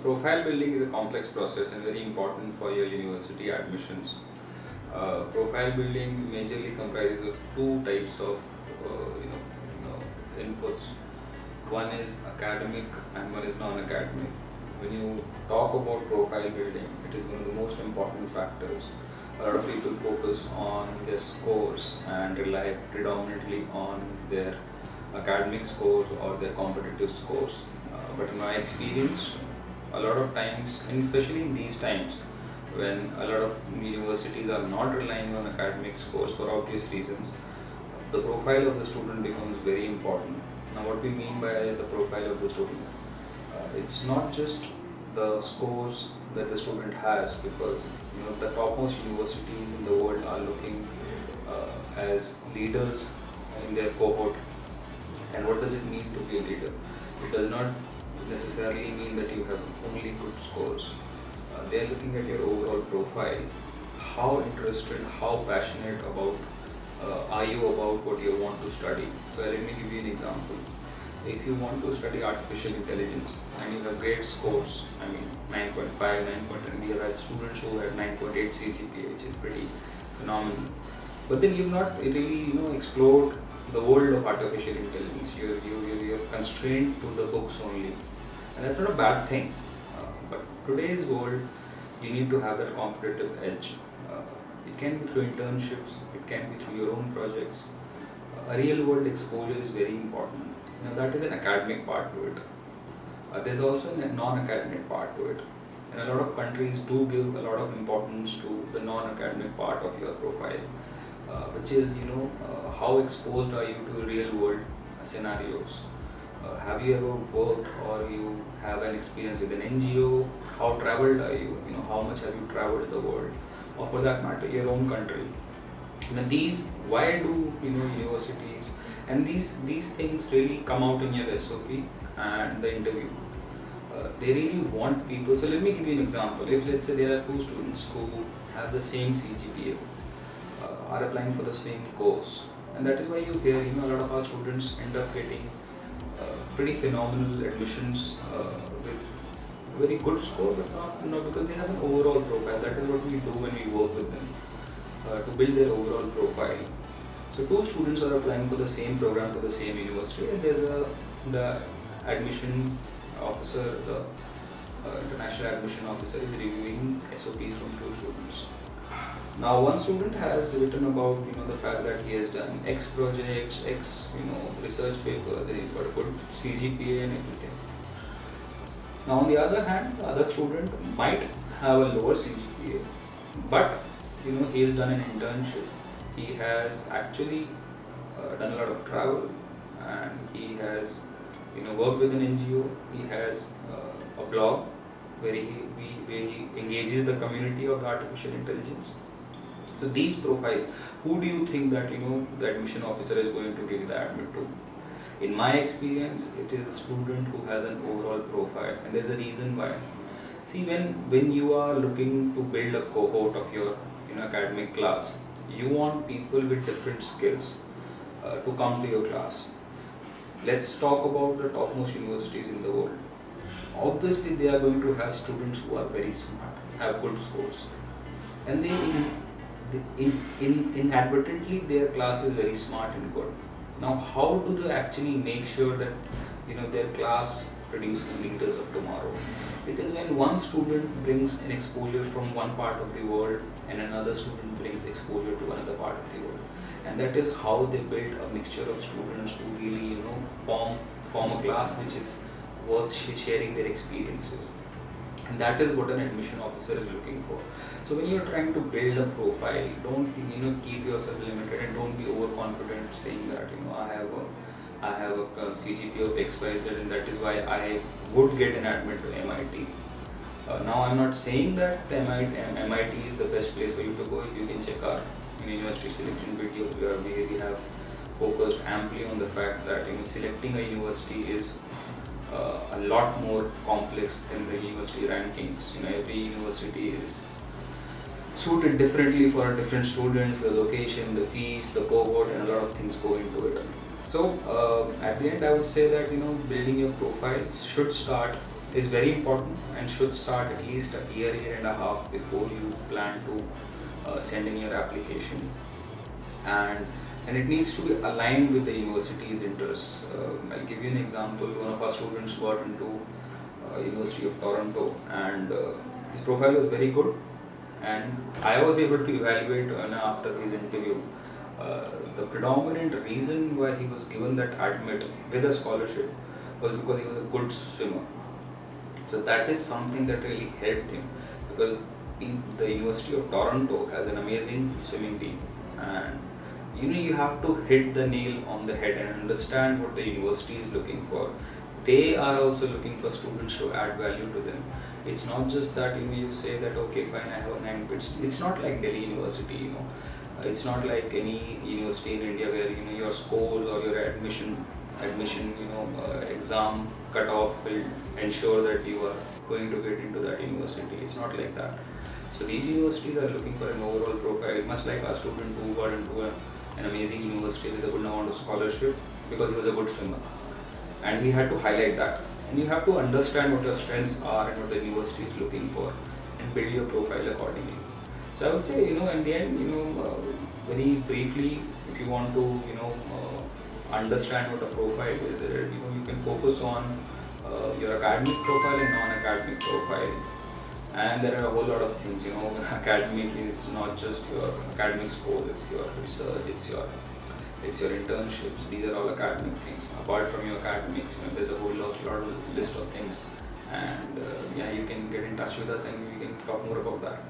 Profile building is a complex process and very important for your university admissions. Profile building majorly comprises of two types of inputs. One is academic and one is non-academic. When you talk about profile building, it is one of the most important factors. A lot of people focus on their scores and rely predominantly on their academic scores or their competitive scores. But in my experience, a lot of times, and especially in these times, when a lot of universities are not relying on academic scores for obvious reasons, the profile of the student becomes very important. Now, what we mean by the profile of the student, it's not just the scores that the student has, because the topmost universities in the world are looking as leaders in their cohort. And what does it mean to be a leader? It does not necessarily mean that you have only good scores. They are looking at your overall profile. How interested, how passionate about are you about what you want to study? So let me give you an example. If you want to study artificial intelligence and you have great scores, I mean 9.5, 9.10, we have had students who had 9.8 CGPA, which is pretty phenomenal. But then you've not really explored the world of artificial intelligence. You're constrained to the books only, and that's not a bad thing. But today's world, you need to have that competitive edge. It can be through internships, it can be through your own projects. A real world exposure is very important. Now that is an academic part to it. There's also a non-academic part to it. And a lot of countries do give a lot of importance to the non-academic part of your profile, which is how exposed are you to real world scenarios. Have you ever worked or you have an experience with an NGO? How traveled are you? How much have you traveled the world, or for that matter, your own country? Now these, why do universities and these things really come out in your SOP and the interview? They really want people. So let me give you an example. If let's say there are two students who have the same CGPA, are applying for the same course, and that is why you hear a lot of our students end up getting pretty phenomenal admissions with very good score, but not because they have an overall profile. That is what we do when we work with them to build their overall profile. So two students are applying for the same program to the same university, and there's the admission officer, the international admission officer is reviewing SOPs from two students. Now one student has written about the fact that he has done X projects, X research paper, then he's got a good CGPA and everything. Now on the other hand, the other student might have a lower CGPA, but he has done an internship. He has actually done a lot of travel, and he has worked with an NGO. He has a blog where he engages the community of the artificial intelligence. So these profiles, who do you think that the admission officer is going to give the admit to? In my experience, it is a student who has an overall profile, and there's a reason why. See, when you are looking to build a cohort of your academic class, you want people with different skills to come to your class. Let's talk about the topmost universities in the world. Obviously, they are going to have students who are very smart, have good scores, and inadvertently their class is very smart and good. Now, how do they actually make sure that their class produces leaders of tomorrow? It is when one student brings an exposure from one part of the world and another student brings exposure to another part of the world, and that is how they build a mixture of students to really form a class which is worth sharing their experiences. And that is what an admission officer is looking for. So when you're trying to build a profile, don't keep yourself limited, and don't be overconfident saying that I have a CGPA of XYZ, and that is why I would get an admit to MIT. Now I'm not saying that the MIT is the best place for you to go. If you can check our university selection video, where we have focused amply on the fact that selecting a university is a lot more complex than the university rankings. Every university is suited differently for different students, the location, the fees, the cohort, and a lot of things go into it. At the end, I would say that building your profiles should start is very important and should start at least a year and a half before you plan to send in your application, and it needs to be aligned with the university's interests. I'll give you an example. One of our students got into University of Toronto, and his profile was very good, and I was able to evaluate after his interview. The predominant reason why he was given that admit with a scholarship was because he was a good swimmer. So that is something that really helped him, because the University of Toronto has an amazing swimming team, and you have to hit the nail on the head and understand what the university is looking for. They are also looking for students to add value to them. It's not just that you say that okay fine, I have a 9. It's not like Delhi University. It's not like any university in India where your scores or your admission exam cutoff will ensure that you are going to get into that university. It's not like that. So these universities are looking for an overall profile, much like our student who got into an amazing university with a good amount of scholarship because he was a good swimmer, and we had to highlight that. And you have to understand what your strengths are and what the university is looking for, and build your profile accordingly. So I would say, in the end, very briefly, if you want to, understand what a profile is, you can focus on your academic profile and non-academic profile. And there are a whole lot of things, academic is not just your academic score, it's your research, it's your internships. These are all academic things. Apart from your academics, there's a whole lot of list of things. And yeah, you can get in touch with us and we can talk more about that.